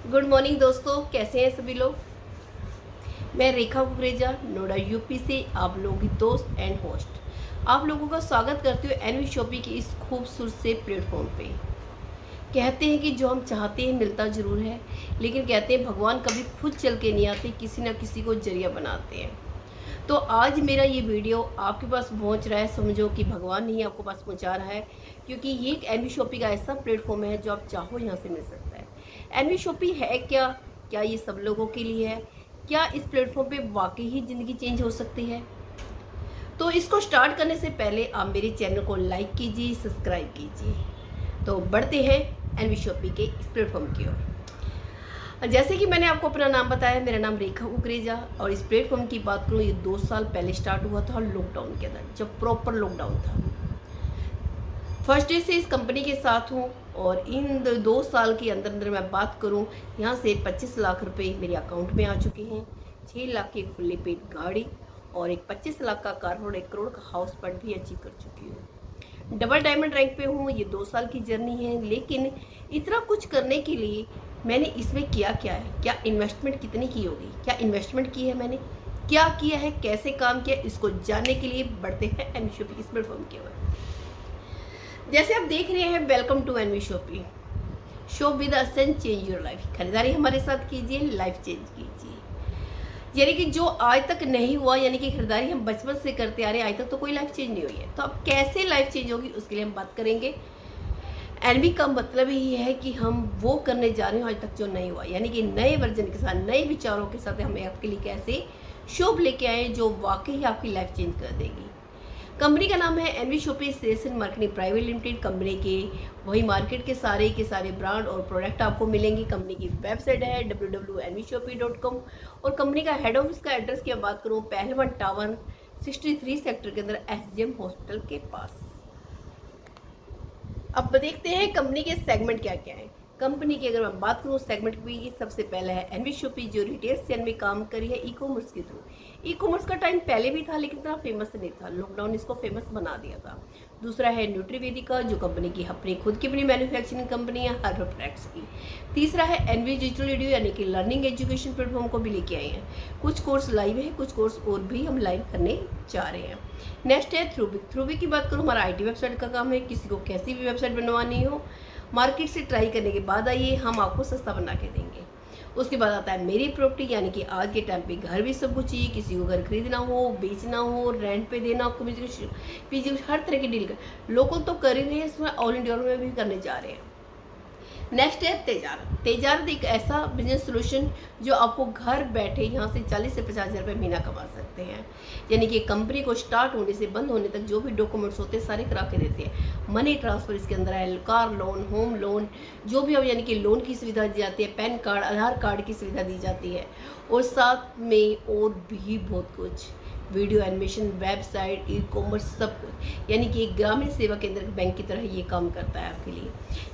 Good morning दोस्तों, कैसे हैं सभी लोग। मैं रेखा कुकरेजा नोएडा यूपी से आप लोगों की दोस्त एंड होस्ट आप लोगों का स्वागत करती हूँ एनवी शॉपिंग की इस खूबसूरत से प्लेटफॉर्म पे। कहते हैं कि जो हम चाहते हैं मिलता ज़रूर है, लेकिन कहते हैं भगवान कभी खुद चल के नहीं आते, किसी ना किसी को जरिया बनाते हैं। तो आज मेरा ये वीडियो आपके पास पहुंच रहा है, समझो कि भगवान ही आपको पास पहुंचा रहा है, क्योंकि ये एक एनवी शॉपिंग का ऐसा प्लेटफॉर्म है जो आप चाहो यहाँ से मिल सकता है। एनवी शॉपिंग है क्या? क्या ये सब लोगों के लिए है? क्या इस प्लेटफॉर्म पे वाकई ही ज़िंदगी चेंज हो सकती है? तो इसको स्टार्ट करने से पहले आप मेरे चैनल को लाइक कीजिए, सब्सक्राइब कीजिए। तो बढ़ते हैं एनवी शॉपिंग के इस प्लेटफॉर्म की ओर। जैसे कि मैंने आपको अपना नाम बताया, मेरा नाम रेखा कुकरेजा, और इस प्लेटफॉर्म की बात करूँ, ये 2 साल पहले स्टार्ट हुआ था लॉकडाउन के अंदर, जब प्रॉपर लॉकडाउन था। फर्स्ट डे से इस कंपनी के साथ हूँ, और इन 2 साल के अंदर अंदर मैं बात करूँ, यहाँ से 25 लाख रुपए मेरे अकाउंट में आ चुके हैं, 6 लाख की फुल्ली पेड गाड़ी, और एक 25 लाख का कार और 1 करोड़ का हाउस फ्रंट भी अचीव कर चुकी हूँ। डबल डायमंड रैंक पे हूँ। ये 2 साल की जर्नी है, लेकिन इतना कुछ करने के लिए मैंने इसमें किया क्या है, क्या इन्वेस्टमेंट कितनी की होगी, क्या इन्वेस्टमेंट की है मैंने, क्या किया है, कैसे काम किया, इसको जानने के लिए बढ़ते हैं एनवी शॉपिंग इस प्लेटफॉर्म की ओर। जैसे आप देख रहे हैं, welcome to envy shopping, shop with essence, change your life. खरीदारी हमारे साथ कीजिए, लाइफ चेंज कीजिए। यानी कि जो आज तक नहीं हुआ, यानी कि खरीदारी हम बचपन से करते आ रहे हैं, आज तक तो कोई लाइफ चेंज नहीं हुई है, तो अब कैसे लाइफ चेंज होगी उसके लिए हम बात करेंगे। एनवी का मतलब ही है कि हम वो करने जा रहे हैं आज तक जो नहीं हुआ, यानी कि नए वर्जन के साथ, नए विचारों के साथ हम आपके लिए कैसे शॉप लेके आए जो वाकई आपकी लाइफ चेंज कर देगी। कंपनी का नाम है envy shopping sales and marketing private limited. Company के वही मार्केट के सारे ब्रांड और प्रोडक्ट आपको मिलेंगे। कंपनी की वेबसाइट है www.nvshopee.com, और कंपनी का हेड ऑफिस का एड्रेस की बात करूँ, पहलवान टावर 63 सेक्टर के अंदर एसजीएम हॉस्पिटल के पास। अब देखते हैं कंपनी के सेगमेंट क्या क्या है। कंपनी की अगर मैं बात करूँ सेगमेंट की, सबसे पहला है एनवी शॉपिंग, जो रिटेल सेल में काम करी है ई कॉमर्स के थ्रू। ई कॉमर्स का टाइम पहले भी था, लेकिन इतना फेमस नहीं था, लॉकडाउन इसको फेमस बना दिया था। दूसरा है न्यूट्रीवेदिका, जो कंपनी की अपनी खुद की अपनी मैन्युफैक्चरिंग कंपनी है हर्बल प्रोडक्ट्स की। तीसरा है एनवी डिजिटल रेडियो, यानी कि लर्निंग एजुकेशन प्लेटफॉर्म को भी लेके आए हैं। कुछ कोर्स लाइव है, कुछ कोर्स और भी हम लाइव करने जा रहे हैं। नेक्स्ट है थ्रूबिक की बात करूँ, हमारा आईटी वेबसाइट का काम है। किसी को कैसी भी वेबसाइट बनवानी हो, मार्केट से ट्राई करने के बाद आइए, हम आपको सस्ता बना के देंगे। उसके बाद आता है मेरी प्रॉपर्टी, यानी कि आज के टाइम पे घर भी सब कुछ चाहिए, किसी को घर खरीदना हो, बेचना हो, रेंट पे देना हो, पीजी, हर तरह की डील कर लोकल तो कर ही रहे हैं, इसमें ऑल इंडिया में भी करने जा रहे हैं। नेक्स्ट है तेजारत एक ऐसा बिजनेस सोल्यूशन जो आपको घर बैठे यहाँ से 40 से 50 हज़ार रुपये महीना कमा सकते हैं। यानी कि कंपनी को स्टार्ट होने से बंद होने तक जो भी डॉक्यूमेंट्स होते हैं सारे करा के देते हैं। मनी ट्रांसफ़र इसके अंदर है, कार लोन, होम लोन, जो भी अब यानी कि लोन की सुविधा दी जाती है, पैन कार्ड, आधार कार्ड की सुविधा दी जाती है, और साथ में और भी बहुत कुछ, video animation, website, e commerce, सब कुछ, यानी कि एक ग्रामीण सेवा केंद्र बैंक की तरह ये काम करता है आपके लिए।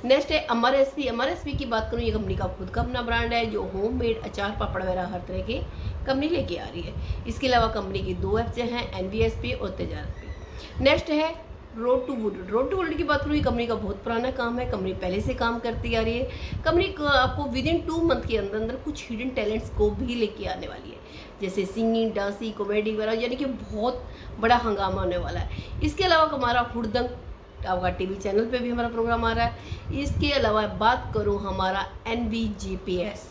नेक्स्ट है अमर एसपी की बात करूँ, ये कंपनी का खुद का अपना ब्रांड है, जो होम मेड अचार पापड़ वगैरह हर तरह के कंपनी लेके आ रही है। इसके अलावा कंपनी की 2 ऐप्स हैं, एनवीएसपी और तेजारत। नेक्स्ट है रोड टू वुड की बात करूँ, ये कंपनी का बहुत पुराना काम है, कंपनी पहले से काम करती आ रही है। कंपनी आपको विद इन 2 मंथ के अंदर अंदर कुछ हिडन टैलेंट्स को भी लेके आने वाली है, जैसे सिंगिंग, डांसिंग, कॉमेडी वगैरह, यानी कि बहुत बड़ा हंगामा होने वाला है। इसके अलावा हमारा हुड़दंग आपका टीवी चैनल पे भी हमारा प्रोग्राम आ रहा है। इसके अलावा बात करूँ हमारा एनवी जीपीएस,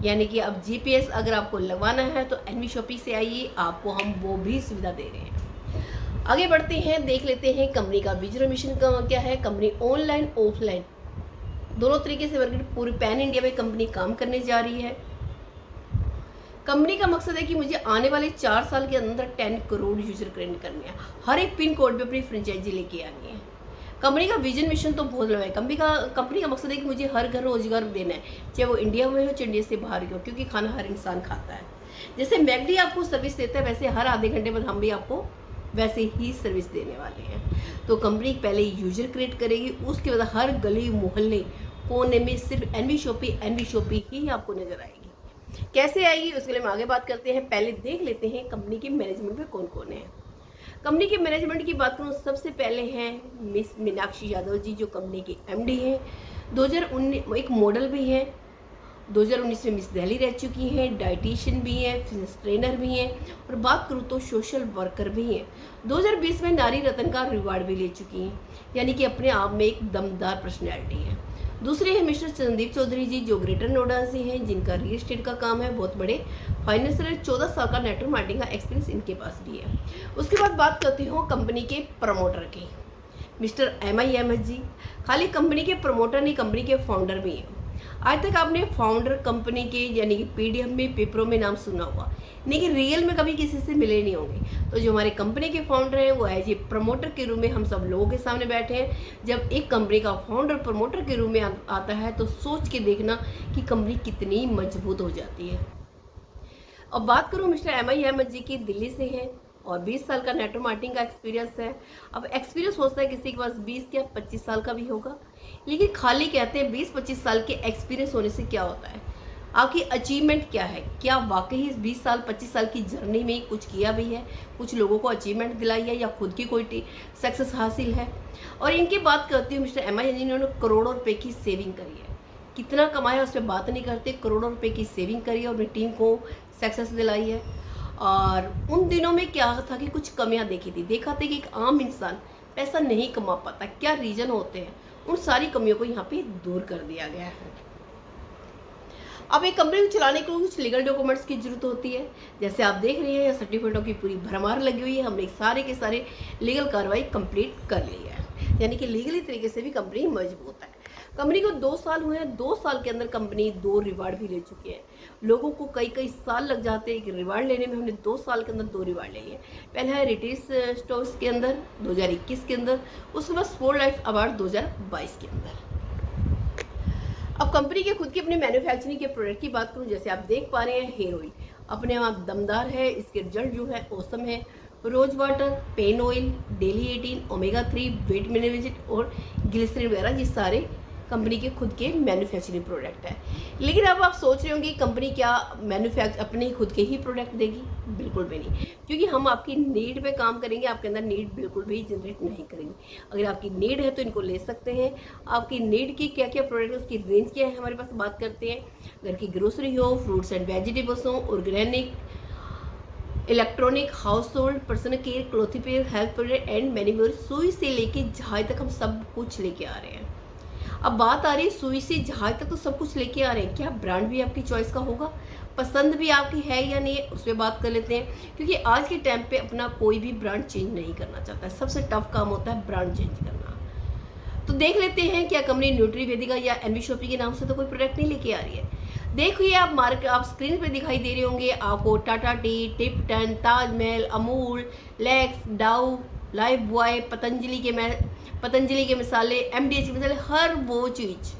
यानी कि अब जीपीएस अगर आपको लगवाना है तो एनवी शॉपिंग से आइए, आपको हम वो भी सुविधा दे रहे हैं। आगे बढ़ते हैं, देख लेते हैं कंपनी का विजन मिशन का क्या है। कंपनी ऑनलाइन ऑफलाइन दोनों तरीके से मार्केट पूरी पैन इंडिया में कंपनी काम करने जा रही है। कंपनी का मकसद है कि मुझे आने वाले 4 साल के अंदर 10 करोड़ यूजर क्रिएट करने हैं, हर एक पिन कोड पे अपनी फ्रेंचाइजी लेके आनी है। कंपनी का विजन मिशन तो बहुत लंबा है। कंपनी का मकसद है कि मुझे हर घर रोजगार देना है, चाहे वो इंडिया में हो चाहे इंडिया से बाहर हो, क्योंकि खाना हर इंसान खाता है। जैसे मैगडी आपको सर्विस देता है, वैसे हर आधे घंटे बाद हम भी आपको वैसे ही सर्विस देने वाले हैं। तो कंपनी पहले यूजर क्रिएट करेगी, उसके बाद हर गली मोहल्ले कोने में सिर्फ एनवी शॉपिंग ही आपको नजर आएगी। कैसे आएगी उसके लिए हम आगे बात करते हैं। पहले देख लेते हैं कंपनी के मैनेजमेंट में कौन कौन है। कंपनी के मैनेजमेंट की बात करूँ, सबसे पहले हैं मिस मीनाक्षी यादव जी, जो कंपनी की एमडी हैं। 2019 एक मॉडल भी हैं, 2019 में मिस दिल्ली रह चुकी हैं, डाइटिशियन भी हैं, फिटनेस ट्रेनर भी हैं और बात करूँ तो सोशल वर्कर भी हैं। 2020 में नारी रत्न का रिवार्ड भी ले चुकी हैं, यानी कि अपने आप में एक दमदार पर्सनैलिटी है। दूसरे हैं मिस्टर चंद्रदीप चौधरी जी, जो ग्रेटर नोएडा से हैं, जिनका रियल एस्टेट का काम है, बहुत बड़े फाइनेंशियल, 14 साल का नेटवर्क मार्केटिंग का एक्सपीरियंस इनके पास भी है। उसके बाद बात करती हूँ कंपनी के प्रमोटर की, मिस्टर MI अहमद जी। खाली कंपनी के प्रमोटर नहीं, कंपनी के फाउंडर भी हैं। आज तक आपने फाउंडर कंपनी के यानी कि PDF में, पेपरों में नाम सुना हुआ, लेकिन रियल में कभी किसी से मिले नहीं होंगे। तो जो हमारे कंपनी के फाउंडर हैं वो एज ए प्रमोटर के रूप में हम सब लोगों के सामने बैठे हैं। जब एक कंपनी का फाउंडर प्रमोटर के रूप में आता है तो सोच के देखना कि कंपनी कितनी मजबूत हो जाती है। अब बात करूँ मिस्टर MI अहमद जी की, दिल्ली से हैं और 20 साल का नेटवर्क मार्केटिंग का एक्सपीरियंस है। अब एक्सपीरियंस होता है किसी के पास 20 या 25 साल का भी होगा, लेकिन खाली कहते हैं 20-25 साल के एक्सपीरियंस होने से क्या होता है, आपकी अचीवमेंट क्या है, क्या वाकई इस 20 साल 25 साल की जर्नी में कुछ किया भी है, कुछ लोगों को अचीवमेंट दिलाई है या खुद की कोई सक्सेस हासिल है। और इनकी बात करती हूँ मिस्टर MI जी, इन्होंने करोड़ों रुपए की सेविंग करी है। कितना कमाया उस पर बात नहीं करते, करोड़ों रुपए की सेविंग करी है और अपनी टीम को सक्सेस दिलाई है। और उन दिनों में क्या था कि कुछ कमियां देखी थी, देखा था कि एक आम इंसान पैसा नहीं कमा पाता, क्या रीजन होते हैं, उन सारी कमियों को यहाँ पे दूर कर दिया गया है। अब एक कंपनी को चलाने के लिए कुछ लीगल डॉक्यूमेंट्स की जरूरत होती है, जैसे आप देख रहे हैं सर्टिफिकेटों की पूरी भरमार लगी हुई है। हमने सारे के सारे लीगल कार्रवाई कंप्लीट कर ली है, यानी कि लीगली तरीके से भी कंपनी मजबूत है। कंपनी को 2 साल हुए हैं, 2 साल के अंदर कंपनी 2 रिवार्ड भी ले चुकी है। लोगों को कई साल लग जाते हैं एक रिवार्ड लेने में, हमने 2 साल के अंदर 2 रिवार्ड ले लिए। पहला है रिटेल स्टोर्स के अंदर 2021 के अंदर, उसके बाद स्पोर्ट लाइफ अवार्ड 2022 के अंदर। अब कंपनी के खुद की अपनी मैन्युफैक्चरिंग के प्रोडक्ट की बात करूं, जैसे आप देख पा रहे हैं हेयर ऑयल अपने आप दमदार है, इसके रिजल्ट जो है औसम है। Rose water, pain oil, daily 18, omega 3, wet mineral और ग्लिसरीन वगैरह, ये सारे कंपनी के खुद के मैन्युफैक्चरिंग प्रोडक्ट है। लेकिन अब आप सोच रहे होंगे कंपनी क्या अपने खुद के ही प्रोडक्ट देगी? बिल्कुल भी नहीं, क्योंकि हम आपकी नीड पे काम करेंगे, आपके अंदर नीड बिल्कुल भी जनरेट नहीं करेंगे। अगर आपकी नीड है तो इनको ले सकते हैं। आपकी नीड की क्या क्या प्रोडक्ट है, उसकी रेंज क्या है हमारे पास बात करते हैं। घर की ग्रोसरी हो, फ्रूट्स एंड वेजिटेबल्स हो, organic, electronic, household, personal care, clothing wear, health product and many more, सुई से लेके जहाज तक हम सब कुछ लेके आ रहे हैं। अब बात आ रही है सुई से जहाज तक तो सब कुछ लेके आ रहे हैं, क्या ब्रांड भी आपकी चॉइस का होगा, पसंद भी आपकी है या नहीं है, उस पर बात कर लेते हैं। क्योंकि आज के टाइम पे अपना कोई भी ब्रांड चेंज नहीं करना चाहता है, सबसे टफ काम होता है ब्रांड चेंज करना। तो देख लेते हैं क्या कंपनी न्यूट्रीवेदिका या एनवी शॉपी के नाम से तो कोई प्रोडक्ट नहीं लेके आ रही है। देखिए आप स्क्रीन पे दिखाई दे रहे होंगे आपको टाटा टी, टिप्टन, ताजमहल, अमूल, लैक्स, डाउ, लाइफ बॉय, पतंजलि के मसाले, MDH के मसाले, हर वो चीज़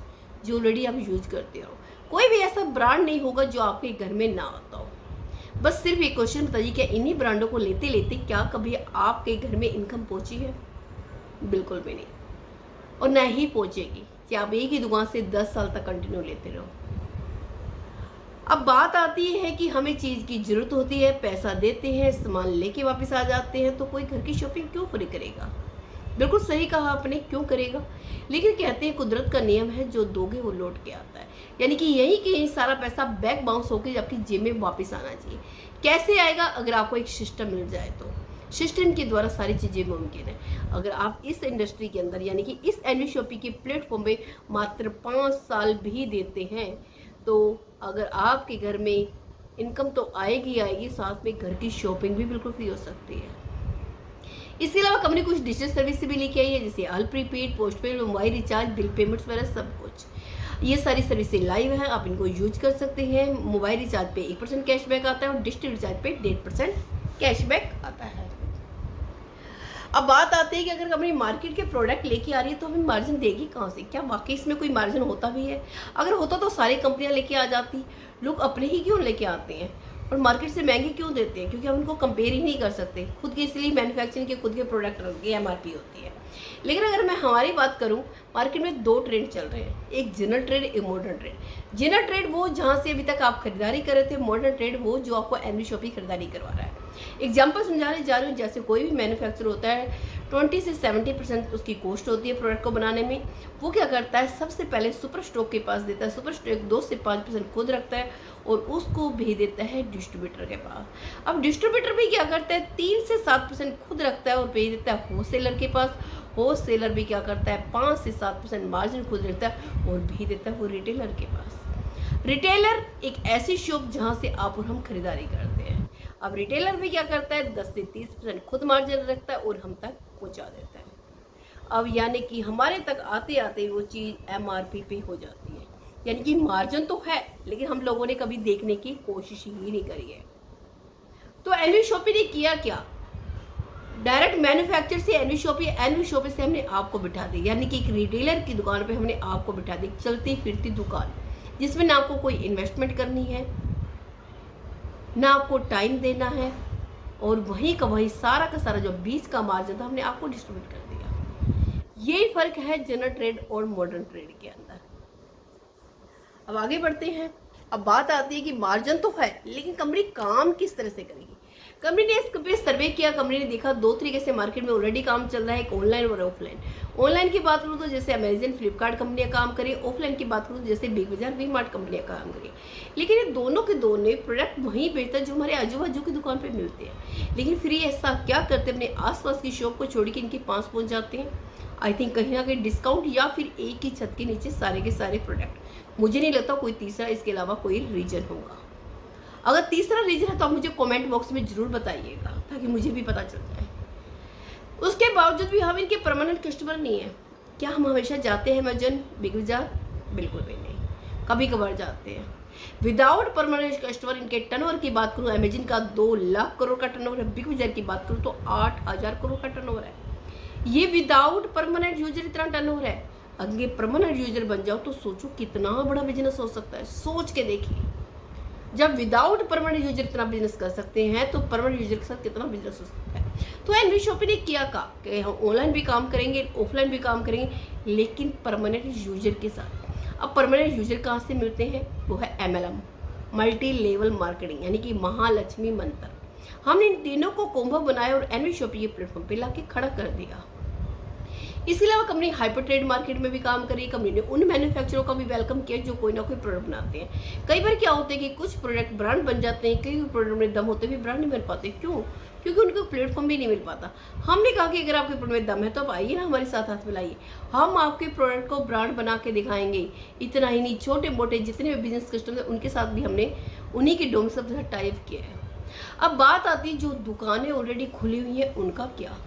जो ऑलरेडी आप यूज करते हो। कोई भी ऐसा ब्रांड नहीं होगा जो आपके घर में ना आता हो। बस सिर्फ एक क्वेश्चन बताइए, क्या इन्हीं ब्रांडों को लेते लेते क्या कभी आपके घर में इनकम पहुंची है? बिल्कुल भी नहीं, और ना ही पहुंचेगी कि आप एक ही दुकान से 10 साल तक कंटिन्यू लेते रहो। अब बात आती है कि हमें चीज़ की ज़रूरत होती है, पैसा देते हैं, सामान लेके वापस आ जाते हैं, तो कोई घर की शॉपिंग क्यों फ्री करेगा? बिल्कुल सही कहा आपने, क्यों करेगा? लेकिन कहते हैं कुदरत का नियम है, जो दोगे वो लौट के आता है, यानी कि यही कि सारा पैसा बैक बाउंस होकर आपकी जेब में वापस आना चाहिए। कैसे आएगा? अगर आपको एक सिस्टम मिल जाए तो। सिस्टम के द्वारा सारी चीज़ें मुमकिन है। अगर आप इस इंडस्ट्री के अंदर यानी कि इस एनवी शॉपिंग के प्लेटफॉर्म पे मात्र 5 साल भी देते हैं, तो अगर आपके घर में इनकम तो आएगी, साथ में घर की शॉपिंग भी बिल्कुल फ्री हो सकती है। इसके अलावा कंपनी कुछ डिजिटल सर्विस भी लेके आई है, जैसे all prepaid, postpaid, mobile recharge, bill payments वगैरह सब कुछ। ये सारी सर्विसेज लाइव है, आप इनको यूज कर सकते हैं। मोबाइल रिचार्ज पे 1% कैशबैक आता है और डिजिटल रिचार्ज पे 1.5% कैशबैक आता है। अब बात आती है कि अगर कंपनी मार्केट के प्रोडक्ट लेके आ रही है तो हमें मार्जिन देगी कहाँ से? क्या वाकई इसमें कोई मार्जिन होता भी है? अगर होता तो सारी कंपनियां लेके आ जाती। लोग अपने ही क्यों लेके आते हैं और मार्केट से महंगे क्यों देते हैं? क्योंकि हम उनको कंपेयर ही नहीं कर सकते खुद के, इसलिए मैन्युफैक्चरिंग के खुद के प्रोडक्ट की MRP होती है। लेकिन अगर मैं हमारी बात करूं, मार्केट में 2 ट्रेंड चल रहे हैं, एक जनरल ट्रेड, एक मॉडर्न ट्रेड। जनरल ट्रेड वो जहां से अभी तक आप खरीदारी कर रहे थे, मॉडर्न ट्रेड वो जो आपको एनवी शॉपिंग खरीदारी करवा रहा है। एग्जाम्पल समझाने जा रही हूँ, जैसे कोई भी मैन्युफैक्चर होता है, 20 से 70% उसकी कॉस्ट होती है प्रोडक्ट को बनाने में। वो क्या करता है, सबसे पहले सुपर स्टॉक के पास देता है, सुपर स्टॉक 2 से 5% खुद रखता है और उसको भेज देता है डिस्ट्रीब्यूटर के पास। अब डिस्ट्रीब्यूटर भी क्या करता है, 3 से 7% खुद रखता है और भेज देता है होलसेलर के पास। होलसेलर भी क्या करता है, 5 से 7% मार्जिन खुद रखता है और भेज देता है वो रिटेलर के पास। रिटेलर एक ऐसी शॉप जहां से आप और हम खरीदारी करते हैं। अब रिटेलर भी क्या करता है, 10 से 30% खुद मार्जिन रखता है और हम तक पहुंचा देता है। अब यानी कि हमारे तक आते आते वो चीज़ MRP पे हो जाती है, यानी कि मार्जिन तो है लेकिन हम लोगों ने कभी देखने की कोशिश ही नहीं करी है। तो एनवी शॉपी ने किया क्या, डायरेक्ट मैन्युफैक्चर से एनवी शॉपी से हमने आपको बिठा दी, यानी कि एक रिटेलर की दुकान पे हमने आपको बिठा दी, चलती फिरती दुकान जिसमें ना आपको कोई इन्वेस्टमेंट करनी है, ना आपको टाइम देना है, और वहीं का वहीं सारा का सारा जो 20 का मार्जिन था हमने आपको डिस्ट्रीब्यूट कर दिया। यही फर्क है जनरल ट्रेड और मॉडर्न ट्रेड के अंदर। अब आगे बढ़ते हैं। अब बात आती है कि मार्जिन तो है लेकिन कंपनी काम किस तरह से करेगी। कंपनी ने इस पे सर्वे किया, कंपनी ने देखा 2 तरीके से मार्केट में ऑलरेडी काम चल रहा है, एक ऑनलाइन और ऑफलाइन। ऑनलाइन की बात करूँ तो जैसे अमेजन, फ्लिपकार्ट कंपनियां काम करें, ऑफलाइन की बात करूँ तो जैसे बिग बाजार, वी मार्ट कंपनियां काम करें। लेकिन ये दोनों के दोनों प्रोडक्ट वहीं बेचते हैं जो हमारे आजू बाजू की दुकान पर मिलते हैं। लेकिन फिर ये ऐसा क्या करते हैं, अपने आसपास की शॉप को छोड़ के इनके पास पहुँच जाते हैं। आई थिंक कहीं ना कहीं डिस्काउंट या फिर एक ही छत के नीचे सारे के सारे प्रोडक्ट। मुझे नहीं लगता कोई तीसरा इसके अलावा कोई रीजन होगा। अगर तीसरा रीजन है तो आप मुझे कमेंट बॉक्स में जरूर बताइएगा ताकि मुझे भी पता चल जाए। उसके बावजूद भी हम इनके परमानेंट कस्टमर नहीं है। क्या हम हमेशा जाते हैं अमेजन, बिग बाजार? बिल्कुल भी नहीं, कभी कभार जाते हैं। विदाउट परमानेंट कस्टमर इनके टर्नओवर की बात करूँ, अमेजन का 2 लाख करोड़ का टर्नओवर है, बिग बाजार की बात करूँ तो 8,000 करोड़ का टर्नओवर है। ये विदाउट परमानेंट यूजर इतना टर्नओवर है। अगर परमानेंट यूजर बन जाओ तो सोचो कितना बड़ा बिजनेस हो सकता है। सोच के देखिए, जब विदाउट परमानेंट यूजर इतना बिजनेस कर सकते हैं तो परमानेंट यूजर के साथ कितना बिजनेस हो सकता है। तो एनवी शॉपी ने किया का कि हम ऑनलाइन भी काम करेंगे, ऑफलाइन भी काम करेंगे, लेकिन परमानेंट यूजर के साथ। अब परमानेंट यूजर कहाँ से मिलते हैं, वो है MLM, मल्टी लेवल मार्केटिंग, यानी कि महालक्ष्मी मंत्र। हमने इन तीनों को कोम्बो बनाया और एनवी शॉपी के प्लेटफॉर्म पे लाके खड़ा कर दिया। इसके अलावा कंपनी हाइपर ट्रेड मार्केट में भी काम करी। कंपनी ने उन मैन्युफैक्चररों का भी वेलकम किया जो कोई ना कोई प्रोडक्ट बनाते हैं। कई बार क्या होता है कि कुछ प्रोडक्ट ब्रांड बन जाते हैं, कई प्रोडक्ट में दम होते हुए ब्रांड नहीं बन पाते। क्यों? क्योंकि उनको प्लेटफॉर्म भी नहीं मिल पाता। हमने कहा कि अगर आपके प्रोडक्ट में दम है तो आप आइए ना हमारे साथ हाथ मिलाइए, हम आपके प्रोडक्ट को ब्रांड बना के दिखाएंगे। इतना ही नहीं, छोटे मोटे जितने भी बिजनेस कस्टमर हैं उनके साथ भी हमने उन्हीं के डोम से टाइप किया है। अब बात आती है जो दुकानें ऑलरेडी खुली हुई हैं उनका क्या,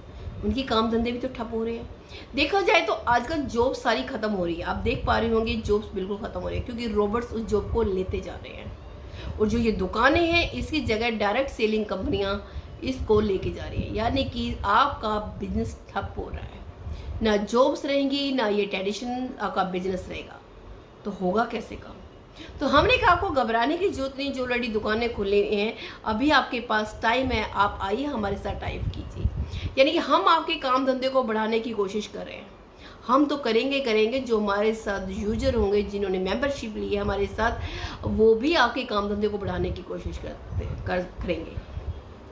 उनकी काम धंधे भी तो ठप हो रहे हैं। देखा जाए तो आजकल जॉब सारी खत्म हो रही है। आप देख पा रहे होंगे जॉब्स बिल्कुल खत्म हो रही है क्योंकि रोबोट्स उस जॉब को लेते जा रहे हैं। और जो ये दुकानें हैं इसकी जगह डायरेक्ट सेलिंग कंपनियां इसको लेके जा रही है, यानी कि आपका बिजनेस ठप हो रहा है। ना जॉब्स रहेंगी, ना ये ट्रेडिशन आपका बिजनेस रहेगा, तो होगा कैसे काम। तो हमने कहा आपको घबराने की जरूरत नहीं, जो ऑलरेडी दुकानें खुली हैं, अभी आपके पास टाइम है, आप आइए हमारे साथ टाइप कीजिए। यानी कि हम आपके काम धंधे को बढ़ाने की कोशिश कर रहे हैं। हम तो करेंगे जो हमारे साथ यूजर होंगे, जिन्होंने मेंबरशिप ली है हमारे साथ, वो भी आपके काम धंधे को बढ़ाने की कोशिश करेंगे।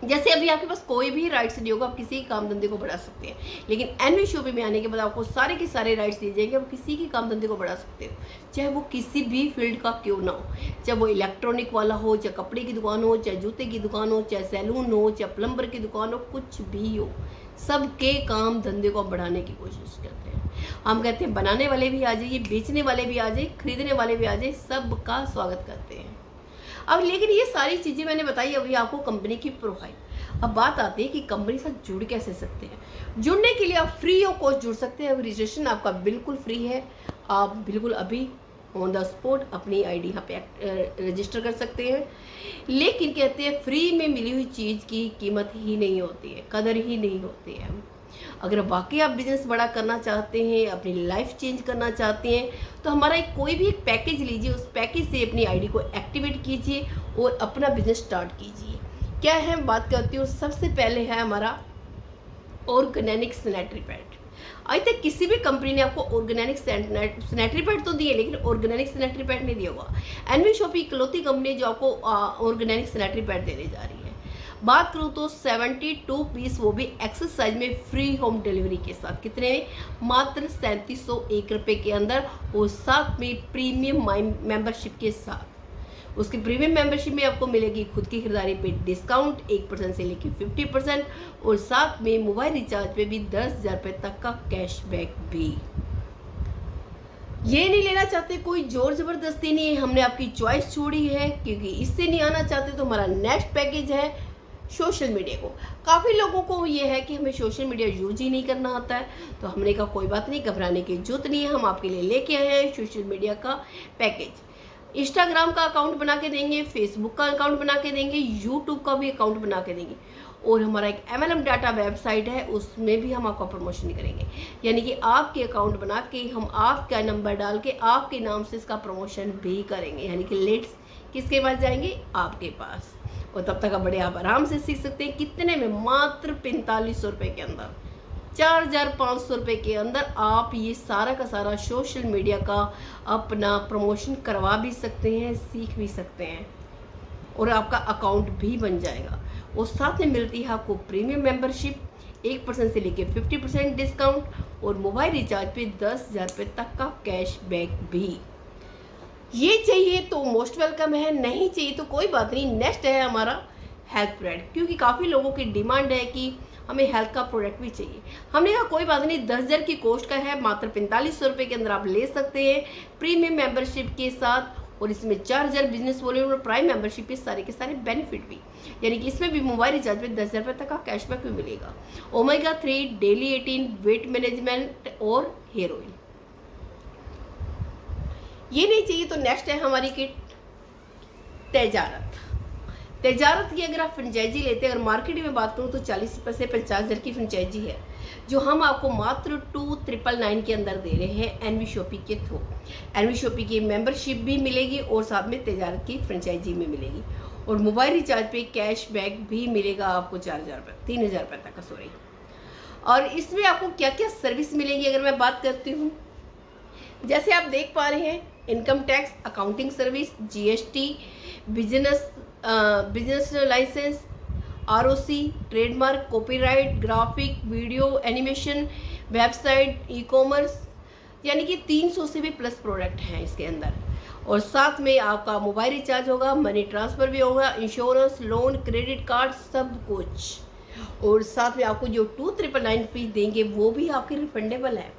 जैसे अभी आपके पास कोई भी राइट्स नहीं होगा, आप किसी के काम धंधे को बढ़ा सकते हैं, लेकिन एनवी शॉपी में आने के बाद आपको सारे के सारे राइट्स दिए जाएंगे, आप किसी के काम धंधे को बढ़ा सकते हो, चाहे वो किसी भी फील्ड का क्यों ना हो, चाहे वो इलेक्ट्रॉनिक वाला हो, चाहे कपड़े की दुकान हो, चाहे जूते की दुकान हो, चाहे सैलून हो, चाहे प्लम्बर की दुकान हो, कुछ भी हो, सबके काम धंधे को बढ़ाने की कोशिश करते हैं। हम कहते हैं बनाने वाले भी आ जाइए, बेचने वाले भी आ जाइए, खरीदने वाले भी आ जाइए, सबका स्वागत करते हैं। अब लेकिन ये सारी चीज़ें मैंने बताई अभी आपको कंपनी की प्रोफाइल। अब बात आती है कि कंपनी से जुड़ कैसे सकते हैं। जुड़ने के लिए आप फ्री ऑफ कॉस्ट जुड़ सकते हैं। रजिस्ट्रेशन आपका बिल्कुल फ्री है। आप बिल्कुल अभी ऑन द स्पॉट अपनी आईडी यहाँ पे रजिस्टर कर सकते हैं। लेकिन कहते हैं फ्री में मिली हुई चीज़ की कीमत ही नहीं होती है, कदर ही नहीं होती है। अगर वाकई आप बिजनेस बड़ा करना चाहते हैं, अपनी लाइफ चेंज करना चाहते हैं, तो हमारा कोई भी एक पैकेज लीजिए, उस पैकेज से अपनी आईडी को एक्टिवेट कीजिए और अपना बिजनेस स्टार्ट कीजिए। क्या है बात करती हूँ, सबसे पहले है हमारा ऑर्गेनिक सैनिटरी पैड। आज तक किसी भी कंपनी ने आपको ऑर्गेनिक सैनिटरी पैड तो दिए, लेकिन ऑर्गेनिक सैनिटरी पैड नहीं दिया होगा। एनवी शॉपी इकलौती कंपनी जो आपको ऑर्गेनिक सैनिटरी पैड देने जा रही है। बात करूँ तो 72 पीस, वो भी एक्सेस साइज में, फ्री होम डिलीवरी के साथ। कितने में? मात्र 3701 रुपये के अंदर, और साथ में प्रीमियम मेंबरशिप के साथ। उसकी प्रीमियम मेंबरशिप में आपको मिलेगी खुद की खरीदारी पे डिस्काउंट 1% से लेकर 50%, और साथ में मोबाइल रिचार्ज पे भी 10,000 रुपये तक का कैशबैक भी। ये नहीं लेना चाहते, कोई जोर जबरदस्ती नहीं है, हमने आपकी चॉइस छोड़ी है, क्योंकि इससे नहीं आना चाहते तो हमारा नेक्स्ट पैकेज है सोशल मीडिया को। काफ़ी लोगों को ये है कि हमें सोशल मीडिया यूज ही नहीं करना आता है, तो हमने कहा कोई बात नहीं, घबराने की जरूरत नहीं है, हम आपके लिए लेके आए हैं सोशल मीडिया का पैकेज। इंस्टाग्राम का अकाउंट बना के देंगे, फेसबुक का अकाउंट बना के देंगे, यूट्यूब का भी अकाउंट बना के देंगे, और हमारा एक MLM डाटा वेबसाइट है, उसमें भी हम आपका प्रमोशन करेंगे। यानी कि आपके अकाउंट बना के हम आपका नंबर डाल के आपके नाम से इसका प्रमोशन भी करेंगे। यानी कि लीड्स किसके पास जाएंगे? आपके पास। और तब तक आप बड़े आप आराम से सीख सकते हैं। कितने में? मात्र 4500 रुपये के अंदर, 4500 रुपये के अंदर आप ये सारा का सारा सोशल मीडिया का अपना प्रमोशन करवा भी सकते हैं, सीख भी सकते हैं, और आपका अकाउंट भी बन जाएगा। और साथ में मिलती है आपको प्रीमियम मेंबरशिप, 1% से लेकर 50% डिस्काउंट, और मोबाइल रिचार्ज पे 10,000 रुपये तक का कैशबैक भी। ये चाहिए तो मोस्ट वेलकम है, नहीं चाहिए तो कोई बात नहीं। नेक्स्ट है हमारा हेल्थ प्रोडक्ट, क्योंकि काफ़ी लोगों की डिमांड है कि हमें हेल्थ का प्रोडक्ट भी चाहिए। हमने कहा कोई बात नहीं, 10,000 की कॉस्ट का है, मात्र 4500 रुपये के अंदर आप ले सकते हैं प्रीमियम मेंबरशिप के साथ, और इसमें 4000 बिजनेस वॉल्यूम और प्राइम मेंबरशिप के सारे बेनिफिट भी। यानी कि इसमें भी मोबाइल रिचार्ज में 10,000 रुपये तक का कैशबैक भी मिलेगा। ओमेगा 3, डेली 18, वेट मैनेजमेंट और हेयर ऑयल। ये नहीं चाहिए तो नेक्स्ट है हमारी किट तेजारत। तेजारत की अगर आप फ्रेंचाइजी लेते हैं, अगर मार्केट में बात करूँ तो 40 रुपये से 50,000 की फ्रेंचाइजी है, जो हम आपको मात्र 2999 के अंदर दे रहे हैं एनवी शॉपी के थ्रू। एनवी शॉपी की मेंबरशिप भी मिलेगी, और साथ में तेजारत की फ्रेंचाइजी में मिलेगी, और मोबाइल रिचार्ज पे कैशबैक भी मिलेगा आपको 4000 रुपये, 3000 रुपये तक का, सॉरी। और इसमें आपको क्या क्या सर्विस मिलेंगी अगर मैं बात करती हूँ, जैसे आप देख पा रहे हैं, income tax, accounting service, GST, business licence, ROC, trademark, copyright, graphic, video, animation, website, ecommerce, यानी कि 300 से भी प्लस प्रोडक्ट हैं इसके अंदर। और साथ में आपका मोबाइल रिचार्ज होगा, मनी ट्रांसफ़र भी होगा, इंश्योरेंस, लोन, क्रेडिट कार्ड, सब कुछ। और साथ में आपको जो 2999 फीस देंगे वो भी आपके रिफंडेबल है,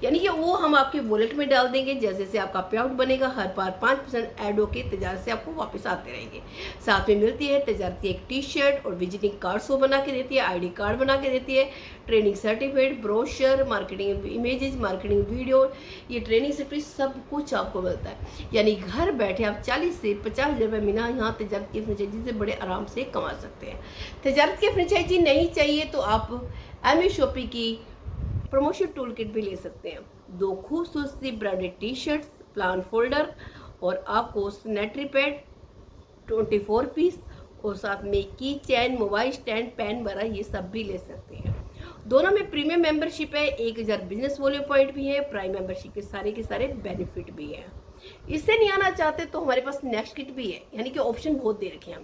यानी कि वो हम आपके वॉलेट में डाल देंगे। जैसे जैसे आपका पे आउट बनेगा, हर बार 5% ऐड होके तजारत से आपको वापस आते रहेंगे। साथ में मिलती है तजारत की एक टी-शर्ट, और विजिटिंग कार्ड्स वो बना के देती है, ID कार्ड बना के देती है, training certificate, brochure, marketing images, marketing video, ये ट्रेनिंग सर्टिफिकेट, सब कुछ आपको मिलता है। यानी घर बैठे आप 40 से 50,000 रुपये महीना यहाँ तजारत की फ्रेंचाइजी से बड़े आराम से कमा सकते हैं। तजारत की फ्रेंचाइजी नहीं चाहिए तो आप एनवी शॉपी की प्रमोशन टूल किट भी ले सकते हैं। 2 खूबसूरत ब्रांडेड टी-शर्ट्स, प्लान फोल्डर, और आपको सैनिटरी पैड 24 पीस, और साथ में की चैन, मोबाइल स्टैंड, पेन वगैरह, ये सब भी ले सकते हैं। दोनों में प्रीमियम मेंबरशिप है, 1000 बिजनेस वॉल्यूम पॉइंट भी है, प्राइम मेंबरशिप के सारे बेनिफिट भी हैं। इससे नहीं आना चाहते तो हमारे पास नेक्स्ट किट भी है, यानी कि ऑप्शन बहुत दे रखे हैं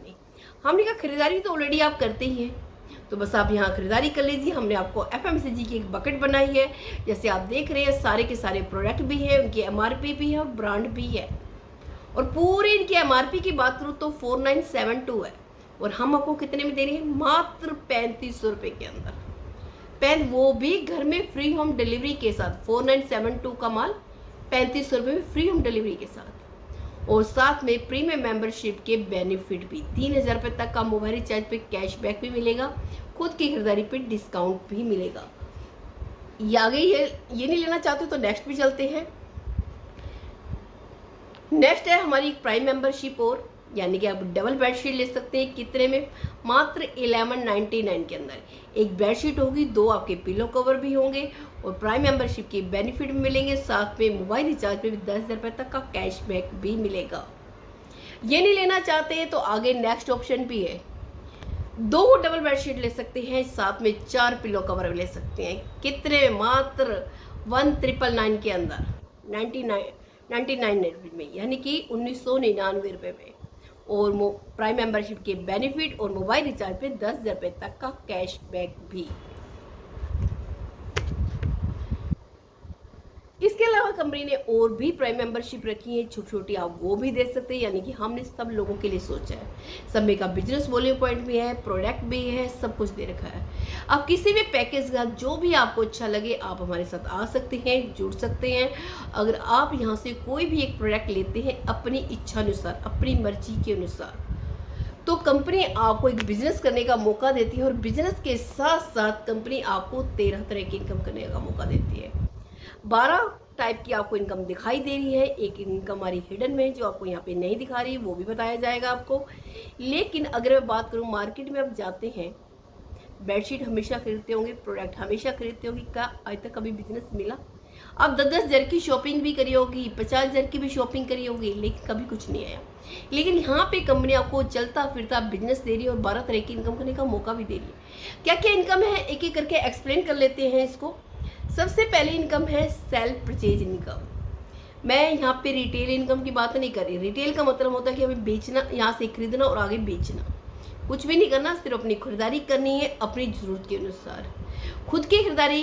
हमने कहा खरीदारी तो ऑलरेडी आप करते ही हैं, तो बस आप यहाँ खरीदारी कर लीजिए। हमने आपको FMCG की एक बकेट बनाई है, जैसे आप देख रहे हैं, सारे के सारे प्रोडक्ट भी है, उनकी MRP भी है और ब्रांड भी है। और पूरे इनकी MRP की बात करूँ तो 4972 है, और हम आपको कितने में दे रहे हैं? मात्र 3500 रुपये के अंदर। पेन वो भी घर में फ्री होम डिलीवरी के साथ, 4972 का माल 3500 रुपये में फ्री होम डिलीवरी के साथ, और साथ में प्रीमियम मेंबरशिप के बेनिफिट भी। 3000 रुपये तक का मोबाइल रिचार्ज पे कैशबैक भी मिलेगा, खुद की खरीदारी पे डिस्काउंट भी मिलेगा। ये आगे ये नहीं लेना चाहते तो नेक्स्ट भी चलते हैं। नेक्स्ट है हमारी प्राइम मेंबरशिप, और यानी कि आप डबल बेडशीट ले सकते हैं। कितने में? मात्र 1199 के अंदर। एक बेडशीट होगी, 2 आपके पिलो कवर भी होंगे, और प्राइम मेंबरशिप के बेनिफिट भी मिलेंगे। साथ में मोबाइल रिचार्ज पे भी 10,000 रुपये तक का कैशबैक भी मिलेगा। ये नहीं लेना चाहते हैं तो आगे नेक्स्ट ऑप्शन भी है, 2 डबल बेडशीट ले सकते हैं, साथ में 4 पिलो कवर ले सकते हैं। कितने? मात्र 1999 के अंदर, 99 में, यानी कि 1999 रुपये में। और प्राइम मेंबरशिप के बेनिफिट और मोबाइल रिचार्ज पे 10,000 रुपये तक का कैशबैक भी। इसके अलावा कंपनी ने और भी प्राइम मेंबरशिप रखी है छोटी छोटी, आप वो भी दे सकते हैं। यानी कि हमने सब लोगों के लिए सोचा है। सब में का बिजनेस वॉल्यूम पॉइंट भी है, प्रोडक्ट भी है, सब कुछ दे रखा है। आप किसी भी पैकेज का जो भी आपको अच्छा लगे आप हमारे साथ आ सकते हैं, जुड़ सकते हैं। अगर आप यहाँ से कोई भी एक प्रोडक्ट लेते हैं अपनी इच्छा अनुसार, अपनी मर्जी के अनुसार, तो कंपनी आपको एक बिजनेस करने का मौका देती है। और बिजनेस के साथ साथ कंपनी आपको 13 तरह की इनकम करने का मौका देती है। 12 टाइप की आपको इनकम दिखाई दे रही है। एक इनकम हमारी हिडन में जो आपको यहाँ पे नहीं दिखा रही, वो भी बताया जाएगा आपको। लेकिन अगर मैं बात करूँ, मार्केट में आप जाते हैं, बेडशीट हमेशा खरीदते होंगे, प्रोडक्ट हमेशा खरीदते होंगे, क्या आज तक कभी बिजनेस मिला? आप 10-10 हज़ार की शॉपिंग भी करी होगी, 50 हज़ार की भी शॉपिंग करी होगी, लेकिन कभी कुछ नहीं आया। लेकिन यहाँ पे कंपनी आपको चलता फिरता बिजनेस दे रही है और 12 तरह की इनकम करने का मौका भी दे रही है। क्या क्या इनकम है एक एक करके एक्सप्लेन कर लेते हैं इसको। सबसे पहले इनकम है सेल्फ परचेज इनकम। मैं यहाँ पे रिटेल इनकम की बात नहीं कर रही। रिटेल का मतलब होता है कि हमें बेचना, यहाँ से खरीदना और आगे बेचना, कुछ भी नहीं करना, सिर्फ अपनी खरीदारी करनी है अपनी ज़रूरत के अनुसार। खुद की खरीदारी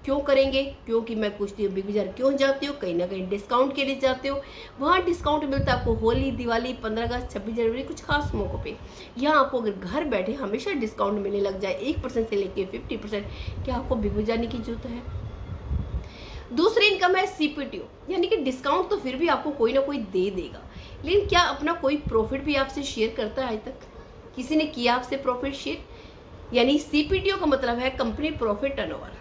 क्यों करेंगे? क्योंकि मैं पूछती हूँ बिग बाजार क्यों जाती हो? कहीं ना कहीं डिस्काउंट के लिए जाते हो। वहाँ डिस्काउंट मिलता है आपको होली, दिवाली, 15 अगस्त, 26 जनवरी, कुछ खास मौक़ों पे। यहाँ आपको अगर घर बैठे हमेशा डिस्काउंट मिलने लग जाए 1% से लेके 50%, क्या आपको बिग बाजार जाने की जरूरत है? दूसरी इनकम है सीपीटीओ, यानी कि डिस्काउंट तो फिर भी आपको कोई ना कोई दे देगा, लेकिन क्या अपना कोई प्रॉफिट भी आपसे शेयर करता है? आज तक किसी ने किया आपसे प्रॉफिट शेयर? यानी सीपीटीओ का मतलब है कंपनी प्रॉफिट टर्नओवर।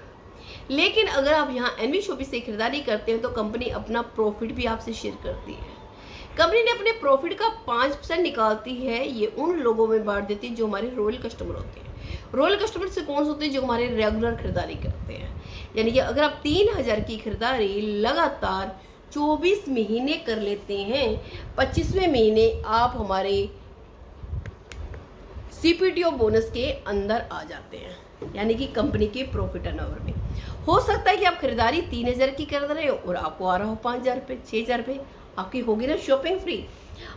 लेकिन अगर आप यहाँ एनवी शॉपी से खरीदारी करते हैं तो कंपनी अपना प्रॉफिट भी आपसे शेयर करती है। कंपनी ने अपने प्रॉफिट का 5% निकालती है, ये उन लोगों में बांट देती है जो हमारे रॉयल कस्टमर होते हैं। रॉयल कस्टमर से कौन से होते हैं? जो हमारे रेगुलर खरीदारी करते हैं। यानी कि अगर आप 3,000 की खरीदारी लगातार 24 महीने कर लेते हैं, 25वें महीने आप हमारे सीपीटीओ बोनस के अंदर आ जाते हैं, यानी कि कंपनी के प्रॉफिट टर्नओवर में। हो सकता है कि आप खरीदारी 3,000 की कर रहे हो और आपको आ रहा हो 5,000 रुपये, 6,000 रुपये, आपकी होगी ना शॉपिंग फ्री।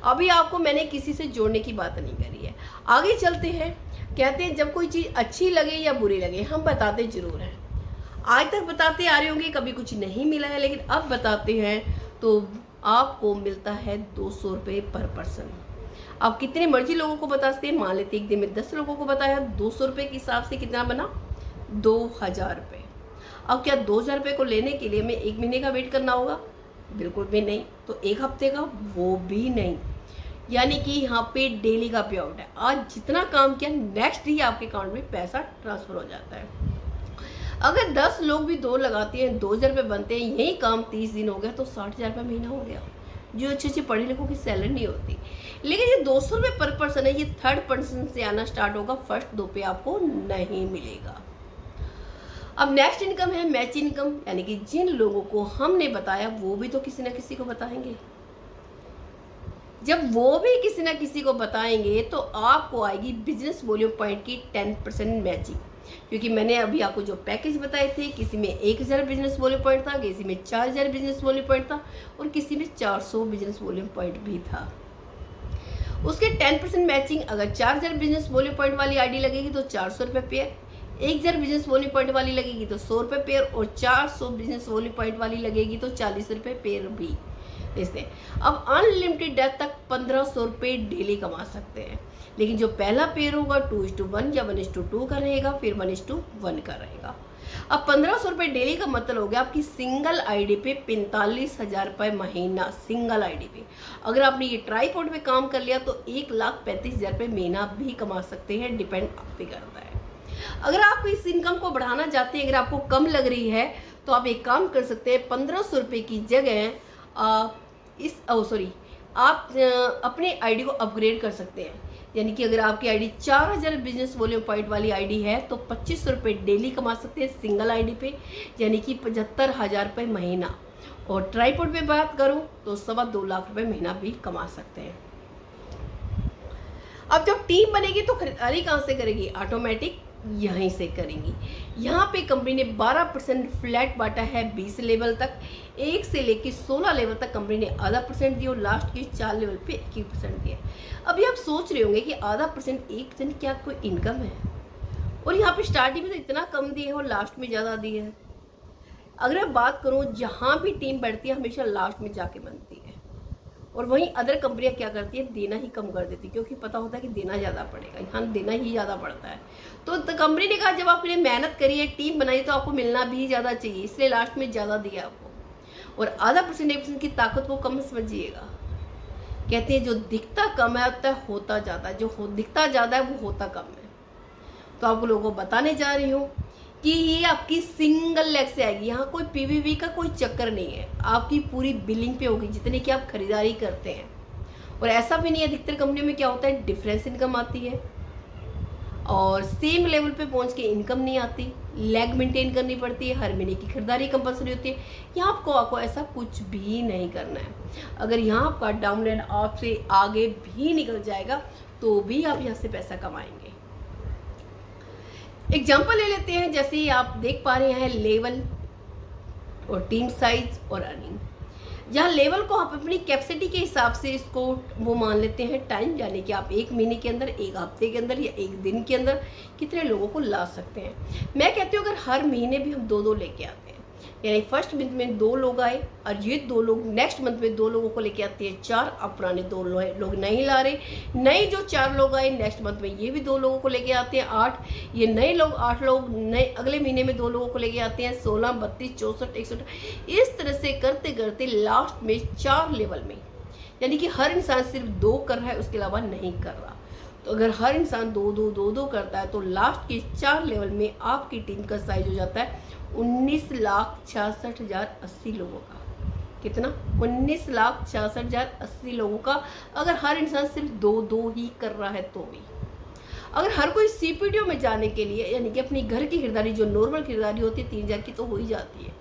अभी आपको मैंने किसी से जोड़ने की बात नहीं करी है। आगे चलते हैं। कहते हैं जब कोई चीज़ अच्छी लगे या बुरी लगे हम बताते जरूर हैं। आज तक बताते आ रहे होंगे, कभी कुछ नहीं मिला है, लेकिन अब बताते हैं तो आपको मिलता है 200 रुपये पर पर्सन। आप कितने मर्जी लोगों को बता सकते हैं। मान लेते एक दिन में 10 लोगों को बताया, 200 रुपये के हिसाब से कितना बना? 2,000 रुपये। अब क्या 2,000 रुपये को लेने के लिए हमें 1 महीने का वेट करना होगा? बिल्कुल भी नहीं। तो 1 हफ्ते का? वो भी नहीं। यानी कि यहाँ पे डेली का पे आउट है। आज जितना काम किया नेक्स्ट ही आपके अकाउंट में पैसा ट्रांसफर हो जाता है। अगर 10 लोग भी 2 लगाते हैं, 2,000 रुपये बनते हैं, यही काम 30 दिन हो गया तो 60,000 रुपये महीना हो गया। जो अच्छे अच्छे पढ़े लिखों की सैलरी नहीं होती। लेकिन ये 200 रुपये पर पर्सन है, ये थर्ड पर्सन से आना स्टार्ट होगा, फर्स्ट 2 पे आपको नहीं मिलेगा। अब नेक्स्ट इनकम है मैच इनकम, यानी कि जिन लोगों को हमने बताया वो भी तो किसी ना किसी को बताएंगे। जब वो भी किसी ना किसी को बताएंगे तो आपको आएगी बिजनेस वॉल्यूम पॉइंट की 10% मैचिंग। क्योंकि मैंने अभी आपको जो पैकेज बताए थे, किसी में 1,000 बिजनेस वॉल्यूम पॉइंट था, किसी में 4,000 बिजनेस वॉल्यूम पॉइंट था और किसी में 400 बिजनेस वॉल्यूम पॉइंट भी था। उसके 10% मैचिंग, अगर 4,000 बिजनेस वॉल्यूम पॉइंट वाली आईडी लगेगी तो 400 रुपये पेयर, 1,000 बिजनेस वॉल्यूम पॉइंट वाली लगेगी तो 100 रुपये पेयर और 400 बिजनेस वॉल्यूम पॉइंट वाली लगेगी तो 40 रुपये पेयर भी। इसलिए अब अनलिमिटेड डेथ तक 1,500 रुपये डेली कमा सकते हैं। लेकिन जो पहला पेयर होगा 2:1 या 1:2 का रहेगा, फिर 1:1 का रहेगा। अब 1,500 रुपये डेली का मतलब हो गया आपकी सिंगल आईडी पे 45,000 रुपये महीना। सिंगल आईडी पे अगर आपने ये ट्राईपॉड पे काम कर लिया तो 1,35,000 रुपये महीना भी कमा सकते हैं, डिपेंड आप पे करता है। अगर आप इस इनकम को बढ़ाना चाहते हैं, अगर आपको कम लग रही है तो आप एक काम कर सकते हैं, 1,500 रुपये की जगह आप अपने आईडी को अपग्रेड कर सकते हैं। यानी कि अगर आपकी आईडी 4,000 बिजनेस वॉल्यूम पॉइंट वाली आईडी है तो 2,500 रुपये डेली कमा सकते हैं सिंगल आईडी पे, यानी कि 75,000 रुपये महीना। और ट्राईपॉड पे बात करूं तो 2.25 लाख रुपये महीना भी कमा सकते हैं। अब जब टीम बनेगी तो खरीदारी कहाँ से करेगी? ऑटोमेटिक यहीं से करेंगी। यहाँ पे कंपनी ने 12% फ्लैट बांटा है 20 लेवल तक, 1 से लेके 16 लेवल तक कंपनी ने 0.5% दिया और लास्ट के 4 लेवल पे 1% दिया। अभी सोच रहे होंगे कि आधा परसेंट 1% क्या कोई इनकम है, और यहाँ पे स्टार्टिंग में तो इतना कम दिए है और लास्ट में ज़्यादा दिए है। अगर मैं बात करूँ, जहाँ भी टीम बढ़ती है हमेशा लास्ट में जाके बनती है, और वहीं अदर कंपनियां क्या करती है, देना ही कम कर देती है, क्योंकि पता होता है कि देना ज़्यादा पड़ेगा, यहाँ देना ही ज़्यादा पड़ता है। तो कंपनी ने कहा जब आपके लिए मेहनत करी है, टीम बनाई, तो आपको मिलना भी ज़्यादा चाहिए, इसलिए लास्ट में ज़्यादा दिया आपको। और आधा परसेंट 1% की ताकत को कम समझिएगा। कहते हैं जो दिखता कम है होता ज़्यादा है, जो दिखता ज़्यादा है वो होता कम है। तो आप लोगों को बताने जा रही हूँ कि ये आपकी सिंगल लेग से आएगी, यहाँ कोई पीवीवी का कोई चक्कर नहीं है, आपकी पूरी बिलिंग पे होगी जितने की आप खरीदारी करते हैं। और ऐसा भी नहीं है, अधिकतर कंपनी में क्या होता है, डिफरेंस इनकम आती है और सेम लेवल पे पहुंच के इनकम नहीं आती, लेग मेंटेन करनी पड़ती है, हर महीने की खरीदारी कंपलसरी होती है। यहाँ आपको ऐसा कुछ भी नहीं करना है। अगर यहाँ आपका डाउनलाइन आपसे आगे भी निकल जाएगा तो भी आप यहाँ से पैसा कमाएंगे। एग्जाम्पल ले लेते हैं, जैसे ही आप देख पा रहे हैं लेवल और टीम साइज और अर्निंग। यहाँ लेवल को आप अपनी कैपेसिटी के हिसाब से इसको वो मान लेते हैं टाइम, यानी कि आप 1 महीने के अंदर, 1 हफ्ते के अंदर या 1 दिन के अंदर कितने लोगों को ला सकते हैं। मैं कहती हूँ अगर हर महीने भी हम 2-2 लेके आते हैं, यानी फर्स्ट मंथ में 2 लोग आए और ये 2 लोग नेक्स्ट मंथ में 2 लोगों को लेके आते हैं 4, अब पुराने 2 लोग नहीं ला रहे, नए जो 4 लोग आए नेक्स्ट मंथ में ये भी 2 लोगों को लेके आते हैं 8, ये नए लोग 8 लोग नए अगले महीने में 2 लोगों को लेके आते हैं 16, 32, 64, 61। इस तरह से करते करते लास्ट में 4 लेवल में, यानी कि हर इंसान सिर्फ 2 कर रहा है, उसके अलावा नहीं कर रहा। तो अगर हर इंसान 2-2 करता है तो लास्ट के 4 लेवल में आपकी टीम का साइज हो जाता है 19,66,080 लोगों का। कितना? 19,66,080 लोगों का। अगर हर इंसान सिर्फ 2-2 ही कर रहा है तो भी। अगर हर कोई सीपीडीओ में जाने के लिए, यानी कि अपनी घर की खरीदारी जो नॉर्मल खरीदारी होती है 3,000 की तो हो ही जाती है,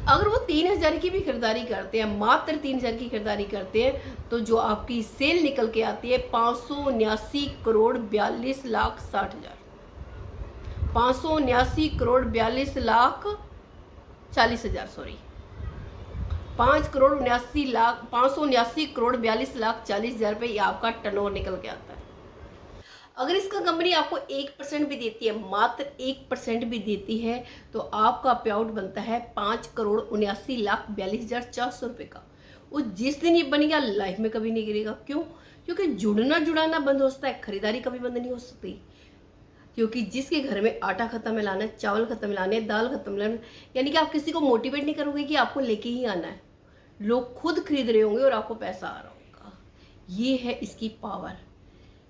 अगर वो 3,000 की भी खरीदारी करते हैं, मात्र 3,000 की खरीदारी करते हैं, तो जो आपकी सेल निकल के आती है 579 करोड़ 42 लाख 60 हजार, 579 करोड़ 42 लाख 40 हजार, सॉरी 579 करोड़ 42 लाख 40 हजार रुपये आपका टर्नओवर निकल के आता है। अगर इसका कंपनी आपको 1% भी देती है, मात्र 1% भी देती है, तो आपका पे आउट बनता है 5,79,42,400 रुपये का। वो जिस दिन ये बन गया लाइफ में कभी नहीं गिरेगा। क्यों? क्योंकि जुड़ना बंद हो सकता है, खरीदारी कभी बंद नहीं हो सकती। क्योंकि जिसके घर में आटा खत्म है लाना है, चावल खत्म है लाने, दाल खत्म लाना, यानी कि आप किसी को मोटिवेट नहीं करोगे कि आपको लेके ही आना है, लोग खुद खरीद रहे होंगे और आपको पैसा आ रहा होगा। ये है इसकी पावर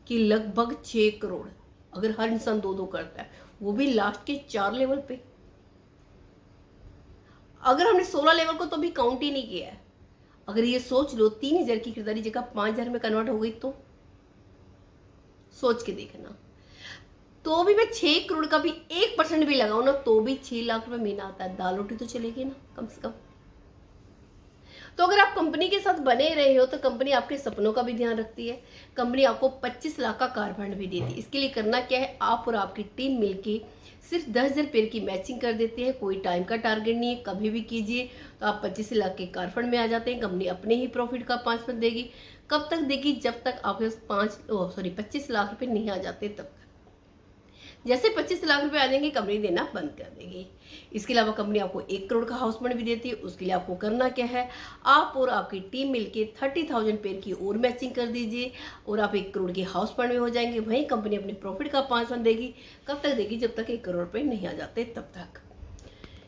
कि लगभग 6 करोड़ अगर हर इंसान 2-2 करता है, वो भी लास्ट के 4 लेवल पे। अगर हमने 16 लेवल को तो भी काउंट ही नहीं किया है। अगर ये सोच लो 3,000 की खरीदारी जगह 5,000 में कन्वर्ट हो गई तो सोच के देखना। तो भी मैं 6 करोड़ का भी 1% भी लगाऊं ना तो भी 6 लाख रुपए महीना आता है। दाल रोटी तो चलेगी ना कम से कम। तो अगर आप कंपनी के साथ बने रहे हो तो कंपनी आपके सपनों का भी ध्यान रखती है। कंपनी आपको 25 लाख का कार फंड भी देती है। इसके लिए करना क्या है, आप और आपकी टीम मिलके सिर्फ 10,000 पेड़ की मैचिंग कर देते हैं। कोई टाइम का टारगेट नहीं है, कभी भी कीजिए तो आप 25 लाख के कार फंड में आ जाते हैं। कंपनी अपने ही प्रॉफिट का 5% देगी। कब तक देगी? जब तक आपके पास 25 लाख रुपये नहीं आ जाते तब तक। जैसे 25 लाख रुपए आ जाएंगे कंपनी देना बंद कर देगी। इसके अलावा कंपनी आपको 1 करोड़ का हाउस फंड भी देती है। उसके लिए आपको करना क्या है, आप और आपकी टीम मिलके 30,000 पेड़ की और मैचिंग कर दीजिए और आप 1 करोड़ के हाउस फंड में हो जाएंगे। वहीं कंपनी अपने प्रॉफिट का 5% देगी। कब तक देगी? जब तक 1 करोड़ रुपये नहीं आ जाते तब तक।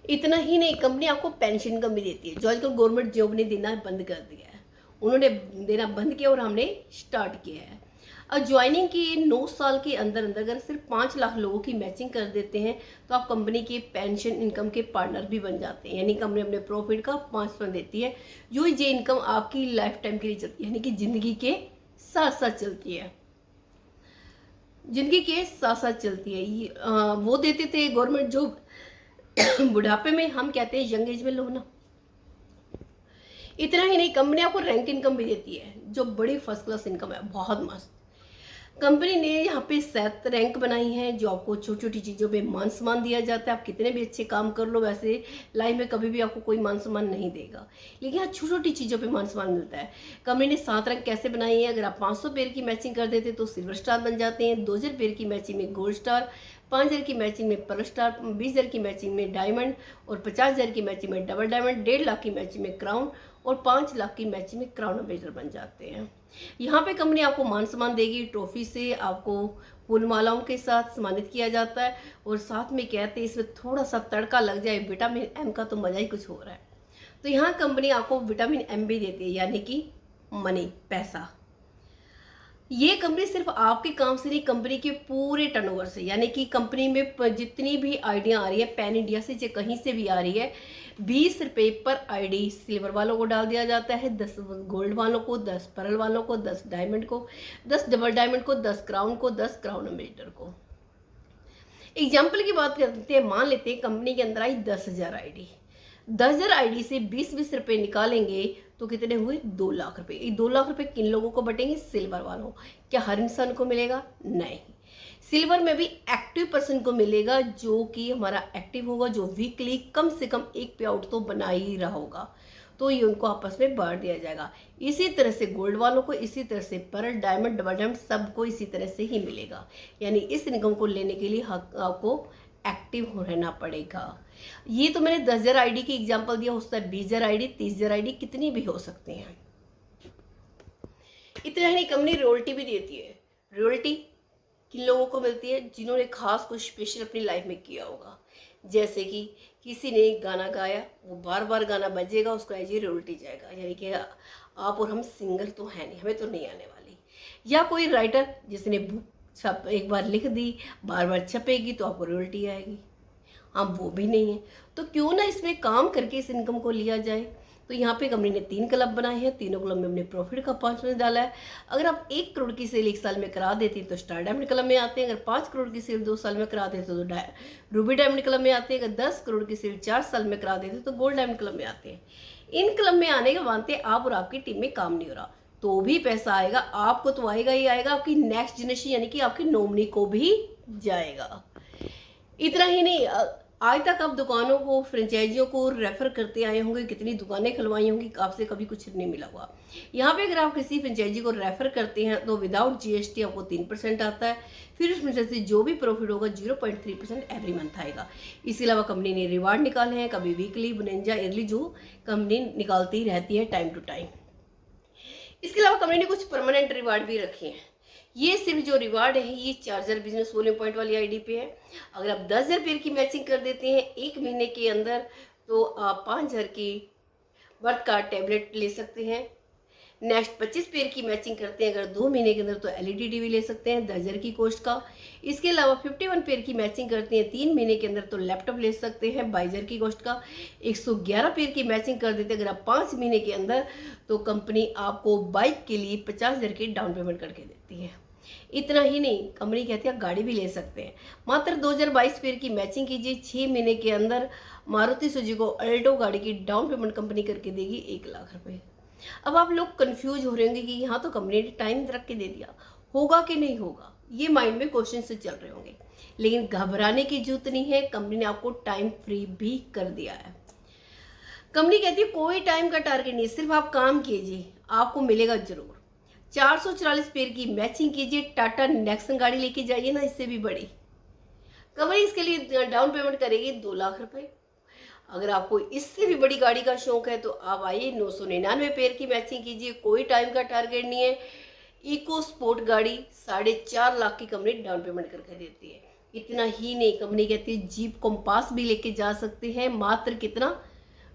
इतना ही नहीं, कंपनी आपको पेंशन इनकम भी देती है, जो आजकल गवर्नमेंट जॉब ने देना बंद कर दिया है। उन्होंने देना बंद किया और हमने स्टार्ट किया है। और ज्वाइनिंग की 9 साल के अंदर अंदर अगर सिर्फ 5 लाख लोगों की मैचिंग कर देते हैं तो आप कंपनी के पेंशन इनकम के पार्टनर भी बन जाते हैं। यानी कंपनी अपने प्रॉफिट का 5% देती है। जो ये इनकम आपकी लाइफ टाइम के लिए चलती है, यानी कि जिंदगी के साथ साथ चलती है, जिंदगी के साथ साथ चलती है। ये वो देते थे गवर्नमेंट जॉब बुढ़ापे में, हम कहते हैं यंग एज में लो ना। इतना ही नहीं, कंपनी आपको रैंक इनकम भी देती है जो बड़ी फर्स्ट क्लास इनकम है, बहुत मस्त। कंपनी ने यहाँ पे 7 रैंक बनाई हैं जो आपको छोटी छोटी चीज़ों पे मान सम्मान दिया जाता है। आप कितने भी अच्छे काम कर लो, वैसे लाइफ में कभी भी आपको कोई मान सम्मान नहीं देगा, लेकिन यहाँ छोटी छोटी चीज़ों पे मान सम्मान मिलता है। कंपनी ने 7 रैंक कैसे बनाई है, अगर आप 500 पेयर की मैचिंग कर देते तो सिल्वर स्टार बन जाते हैं, 2000 पेयर की मैचिंग में गोल्ड स्टार, 5000 की मैचिंग में पर्ल स्टार, 20000 की मैचिंग में डायमंड और 50000 की मैचिंग में डबल डायमंड, 1.5 लाख की मैचिंग में क्राउन और 5 लाख की मैचिंग में क्राउन अम्बेसडर बन जाते हैं। यहाँ पे कंपनी आपको मान सम्मान देगी, ट्रॉफी से आपको फूल मालाओं के साथ सम्मानित किया जाता है और साथ में कहते हैं इसमें थोड़ा सा तड़का लग जाए विटामिन एम का तो मज़ा ही कुछ हो रहा है। तो यहाँ कंपनी आपको विटामिन एम भी देती है, यानी कि मनी, पैसा। ये कंपनी सिर्फ आपके काम से नहीं, कंपनी के पूरे टर्नओवर से, यानी कि कंपनी में जितनी भी आईडियाँ आ रही है पैन इंडिया से या कहीं से भी आ रही है, 20 रुपये पर आईडी सिल्वर वालों को डाल दिया जाता है, 10 गोल्ड वालों को, 10 पर्ल वालों को, 10 डायमंड को, 10 डबल डायमंड को, 10 क्राउन को, 10 क्राउन अम्बेसडर को। एग्जाम्पल की बात करते हैं, मान लेते हैं कंपनी के अंदर आई 10,000 आईडी, 10,000 आईडी से 20-20 रुपये निकालेंगे तो कितने हुए? 2 लाख रुपए। ये 2 लाख रुपए किन लोगों को बटेंगे? सिल्वर वालों। क्या हर इंसान को मिलेगा? नहीं, सिल्वर में भी एक्टिव पर्सन को मिलेगा, जो कि हमारा एक्टिव होगा, जो वीकली कम से कम एक पे आउट तो बना ही रहा होगा, तो ये उनको आपस में बांट दिया जाएगा। इसी तरह से गोल्ड वालों को, इसी तरह से पर्ल, डायमंड, डबल डायमंड सबको इसी तरह से ही मिलेगा। यानी इस इनकम को लेने के लिए आपको एक्टिव रहना पड़ेगा। ये तो मैंने 10,000 आईडी की एग्जांपल दिया, हो सकता है 20,000 आईडी, 30,000 आईडी, कितनी भी हो सकते हैं। इतना ही नहीं, कंपनी रॉयल्टी भी देती है। रॉयल्टी किन लोगों को मिलती है? जिन्होंने खास कुछ स्पेशल अपनी लाइफ में किया होगा, जैसे कि किसी ने गाना गाया, वो बार बार गाना बजेगा, उसको एज ए रॉयल्टी जाएगा। यानी कि आप और हम सिंगर तो हैं नहीं, हमें तो नहीं आने वाली। या कोई राइटर जिसने बुक एक बार लिख दी, बार बार छपेगी तो आपको रॉयल्टी आएगी। हाँ, वो भी नहीं है, तो क्यों ना इसमें काम करके इस इनकम को लिया जाए। तो यहाँ पे कंपनी ने 3 क्लब बनाए हैं, तीनों क्लब में हमने प्रॉफिट का 5% डाला है। अगर आप 1 करोड़ की सेल 1 साल में करा देते हैं तो स्टार डायमंड क्लब में आते हैं, अगर 5 करोड़ की सेल 2 साल में करा देते तो रूबी डायमंड क्लब में आते हैं, अगर 10 करोड़ की सेल 4 साल में करा देते तो गोल्ड डायमंड क्लब में आते हैं। इन क्लब में आने के मानते आप और आपकी टीम में काम नहीं हो रहा तो भी पैसा आएगा, आपको तो आएगा ही आएगा, आपकी नेक्स्ट जनरेशन यानी कि आपकी नॉमिनी को भी जाएगा। इतना ही नहीं, आज तक आप दुकानों को, फ्रेंचाइजियों को रेफर करते आए होंगे, कितनी दुकानें खुलवाई होंगी, आपसे कभी कुछ नहीं मिला हुआ। यहाँ पे अगर आप किसी फ्रेंचाइजी को रेफर करते हैं तो विदाउट जीएसटी आपको 3% आता है, फिर उसमें से जो भी प्रॉफिट होगा 0.3% एवरी मंथ आएगा। इसके अलावा कंपनी ने रिवार्ड निकाले हैं, कभी वीकली, बोनंजा, ईयरली, जो कंपनी निकालती रहती है टाइम टू टाइम। इसके अलावा कंपनी ने कुछ परमानेंट रिवार्ड भी रखे हैं। ये सिर्फ जो रिवार्ड है ये चार्जर बिजनेस वॉल्यूम पॉइंट वाली आईडी पे है। अगर आप 10,000 पेयर की मैचिंग कर देते हैं 1 महीने के अंदर तो आप 5,000 की वर्थ का टैबलेट ले सकते हैं। नेक्स्ट 25 पेयर की मैचिंग करते हैं अगर 2 महीने के अंदर तो एलईडी टीवी ले सकते हैं 10,000 की कॉस्ट का। इसके अलावा 51 पेयर की मैचिंग करते हैं 3 महीने के अंदर तो लैपटॉप ले सकते हैं 22,000 की कॉस्ट का। 111 पेयर की मैचिंग कर देते हैं अगर आप 5 महीने के अंदर तो कंपनी आपको बाइक के लिए 50,000 की डाउन पेमेंट करके देती है। इतना ही नहीं, कंपनी कहती है गाड़ी भी ले सकते हैं। मात्र 2022 पेयर की मैचिंग कीजिए, 6 महीने के अंदर मारुति सुजुकी अल्टो गाड़ी की डाउन पेमेंट कंपनी करके देगी 1 लाख रुपए। अब आप लोग कंफ्यूज हो रहे होंगे कि यहाँ तो कंपनी ने टाइम रख के दे दिया, होगा कि नहीं होगा, ये माइंड में क्वेश्चन से चल रहे होंगे। लेकिन घबराने की जरूरत नहीं है, कंपनी ने आपको टाइम फ्री भी कर दिया है। कंपनी कहती है कोई टाइम का टारगेट नहीं, सिर्फ आप काम कीजिए, आपको मिलेगा जरूर। 444 पेयर की मैचिंग कीजिए, टाटा नेक्सन गाड़ी लेके जाइए ना, इससे भी बड़ी। कंपनी इसके लिए डाउन पेमेंट करेगी 2 लाख रुपए। अगर आपको इससे भी बड़ी गाड़ी का शौक है तो आप आइए 999 पेयर की मैचिंग कीजिए, कोई टाइम का टारगेट नहीं है। इको स्पोर्ट गाड़ी 4.5 लाख की कंपनी डाउन पेमेंट करके देती है। इतना ही नहीं, कंपनी कहती है जीप कॉम्पास भी लेके जा सकते हैं, मात्र कितना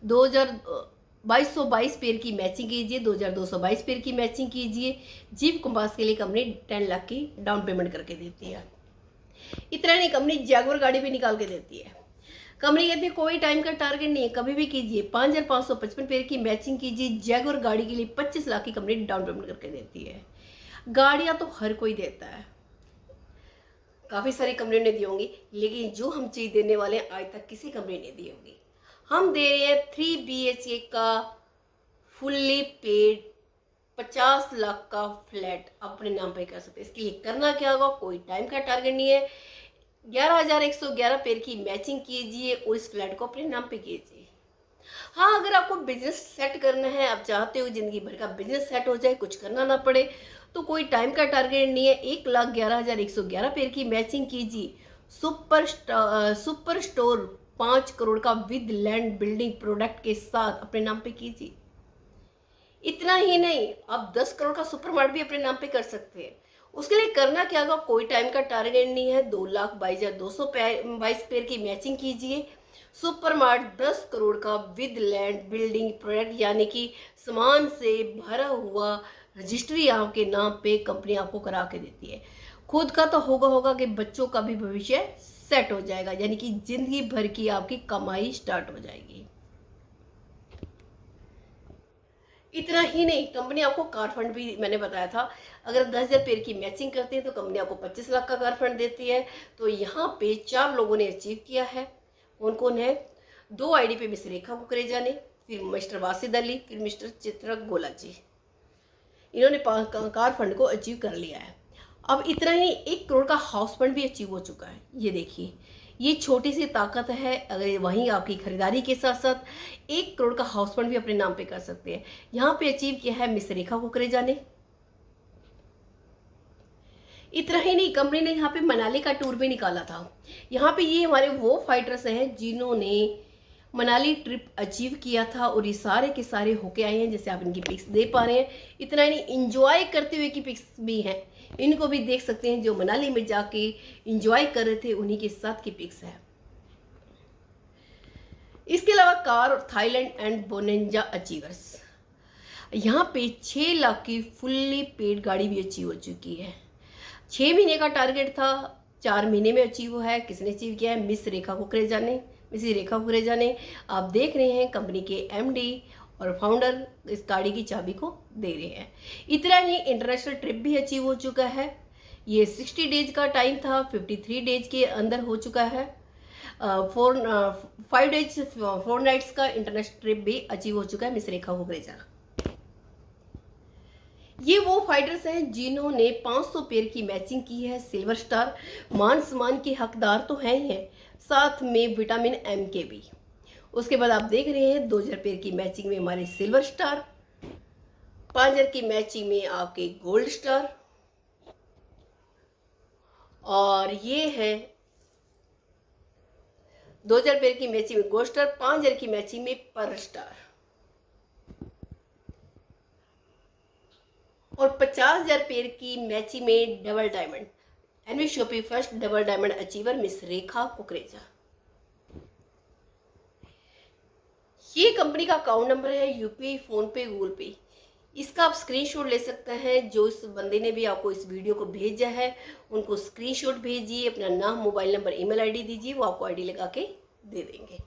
2222 पेयर की मैचिंग कीजिए, 2222 पेयर की मैचिंग कीजिए। जीप कॉम्पास के लिए कंपनी 10 लाख की डाउन पेमेंट करके देती है। इतना नहीं, कंपनी जैगुआर गाड़ी भी निकाल के देती है। कंपनी कहती है कोई टाइम का टारगेट नहीं है, कभी भी कीजिए। 5,555 पेयर की मैचिंग कीजिए, जैगुआर गाड़ी के लिए 25 लाख की कंपनी डाउन पेमेंट करके देती है। गाड़ियां तो हर कोई देता है, काफी सारी कंपनी ने दी होंगी, लेकिन जो हम चीज देने वाले हैं आज तक किसी कंपनी ने दी होगी। हम दे रहे हैं 3 BHK का फुल्ली पेड 50 लाख का फ्लैट अपने नाम पे कर सकते हैं। इसके लिए करना क्या होगा, कोई टाइम का टारगेट नहीं है। 11,111 पेड़ की मैचिंग कीजिए और इस फ्लैट को अपने नाम पे कीजिए। हाँ, अगर आपको बिजनेस सेट करना है, आप चाहते हो जिंदगी भर का बिजनेस सेट हो जाए, कुछ करना ना पड़े, तो कोई टाइम का टारगेट नहीं है। 1,11,111 पेड़ की मैचिंग कीजिए। सुपर स्टोर 5 करोड़ का विद लैंड बिल्डिंग प्रोडक्ट के साथ अपने नाम पे कीजिए। इतना ही नहीं, आप 10 करोड़ का सुपर मार्ट भी अपने नाम पे कर सकते हैं। उसके लिए करना क्या होगा, कोई टाइम का टारगेट नहीं है। 2,22,222 पेड़ की मैचिंग कीजिए। सुपर मार्ट 10 करोड़ का विद लैंड बिल्डिंग प्रोडक्ट, यानी कि सामान से भरा हुआ रजिस्ट्री आपके नाम पे कंपनी आपको करा के देती है। खुद का तो होगा कि बच्चों का भी भविष्य सेट हो जाएगा, यानी कि जिंदगी भर की आपकी कमाई स्टार्ट हो जाएगी। इतना ही नहीं, कंपनी आपको कार फंड भी, मैंने बताया था, अगर 10,000 पेड़ की मैचिंग करते हैं तो कंपनी आपको 25 लाख का कार फंड देती है। तो यहाँ पे 4 लोगों ने अचीव किया है। कौन कौन है? 2 आईडी पे मिस रेखा कुकरेजा ने, फिर मिस्टर वासिद अली, फिर मिस्टर चित्रक गोला जी। इन्होंने कार फंड को अचीव कर लिया है। अब इतना ही, 1 करोड़ का हाउस फंड भी अचीव हो चुका है। ये देखिए, ये छोटी सी ताकत है। अगर वहीं आपकी खरीदारी के साथ साथ 1 करोड़ का हाउस फंड भी अपने नाम पे कर सकते हैं। यहाँ पे अचीव किया है मिस रेखा कुकरेजा ने। इतना ही नहीं, कंपनी ने यहाँ पे मनाली का टूर भी निकाला था। यहाँ पे ये हमारे वो फाइटर्स हैं जिन्होंने मनाली ट्रिप अचीव किया था और ये सारे के सारे होके आए हैं, जैसे आप इनकी पिक्स दे पा रहे हैं। इतना ही नहीं, इंजॉय करते हुए की पिक्स भी हैं, इनको भी देख सकते हैं। जो मनाली में जाके इंजॉय कर रहे थे उन्हीं के साथ की पिक्स है। इसके अलावा कार और थाईलैंड एंड बोनेंजा अचीवर्स, यहाँ पे 6 लाख की फुल्ली पेड गाड़ी भी अचीव हो चुकी है। 6 महीने का टारगेट था, 4 महीने में अचीव हुआ है। किसने अचीव किया है? मिस रेखा कुकरेजा ने। आप देख रहे हैं कंपनी के एमडी और फाउंडर इस गाड़ी की चाबी को दे रहे हैं। इतना ही, इंटरनेशनल ट्रिप भी अचीव हो चुका है। ये 60 डेज का टाइम था, 53 डेज के अंदर हो चुका है। 5 डेज 4 नाइट्स का इंटरनेशनल ट्रिप भी अचीव हो चुका है मिस रेखा कुकरेजा। ये वो फाइटर्स हैं जिन्होंने 500 पेड़ की मैचिंग की है। सिल्वर स्टार, मान सम्मान के हकदार तो हैं ही हैं, साथ में विटामिन एम के भी। उसके बाद आप देख रहे हैं 2,000 पेड़ की मैचिंग में हमारे सिल्वर स्टार, 5,000 की मैचिंग में आपके गोल्ड स्टार, और ये है 2,000 पेड़ की मैचिंग में गोल्ड स्टार, 5,000 की मैचिंग में पर्ल स्टार, और 50,000 पेड़ की मैचिंग में डबल डायमंड। एनवी शॉपी first double diamond achiever miss Rekha Kukreja. ये कंपनी का अकाउंट नंबर है, UPI, PhonePe, Google pay. इसका आप स्क्रीनशॉट ले सकते हैं। जो इस बंदे ने भी आपको इस वीडियो को भेजा है उनको स्क्रीनशॉट भेजिए, अपना नाम, मोबाइल नंबर, ईमेल आईडी दीजिए, वो आपको आईडी लगा के दे देंगे।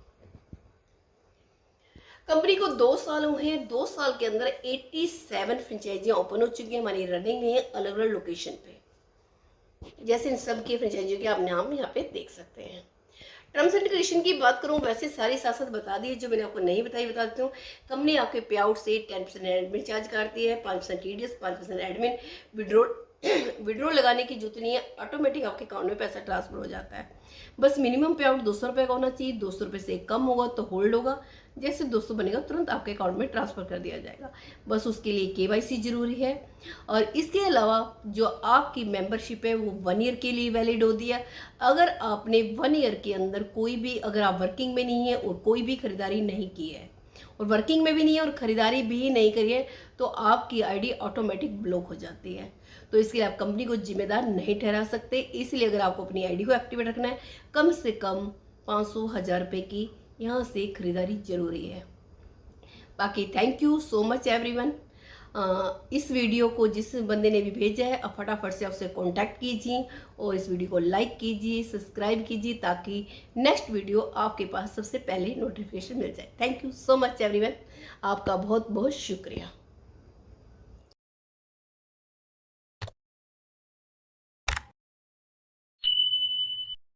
कंपनी को 2 साल हुए हैं। 2 साल के अंदर 87 फ्रेंचाइजियाँ ओपन हो चुकी हैं, हमारी रनिंग में है अलग अलग लोकेशन पे। जैसे इन सब की फ्रेंचाइजियों के आप नाम यहाँ पे देख सकते हैं। टर्म्स एंड कंडीशन की बात करूँ, वैसे सारी साथ बता दी है, जो मैंने आपको नहीं बताई बता देती हूँ। कंपनी आपके पे आउट से 10% एडमिन चार्ज काटती है, 5% टीडीएस, 5% एडमिन। विड्रॉ लगाने की जरूरत नहीं है, ऑटोमेटिक आपके अकाउंट में पैसा ट्रांसफर हो जाता है। बस मिनिमम पे आउट 200 रुपये का होना चाहिए। 200 रुपये से कम होगा तो होल्ड होगा, जैसे 200 बनेगा तुरंत आपके अकाउंट में ट्रांसफ़र कर दिया जाएगा। बस उसके लिए केवाईसी जरूरी है। और इसके अलावा जो आपकी मेंबरशिप है वो 1 ईयर के लिए वैलिड होती है। अगर आपने 1 ईयर के अंदर कोई भी, अगर आप वर्किंग में नहीं है और कोई भी खरीदारी नहीं की है, और वर्किंग में भी नहीं है और ख़रीदारी भी नहीं करी है, तो आपकी आईडी ऑटोमेटिक ब्लॉक हो जाती है। तो इसके लिए आप कंपनी को जिम्मेदार नहीं ठहरा सकते। इसलिए अगर आपको अपनी आईडी को एक्टिवेट रखना है, कम से कम 500-1000 रुपये की यहाँ से खरीदारी जरूरी है। बाकी thank you so much everyone. इस वीडियो को जिस बंदे ने भी भेजा है, आप फटाफट से आपसे कांटेक्ट कीजिए और इस वीडियो को लाइक कीजिए, सब्सक्राइब कीजिए, ताकि नेक्स्ट वीडियो आपके पास सबसे पहले नोटिफिकेशन मिल जाए। Thank you so much everyone, आपका बहुत बहुत शुक्रिया।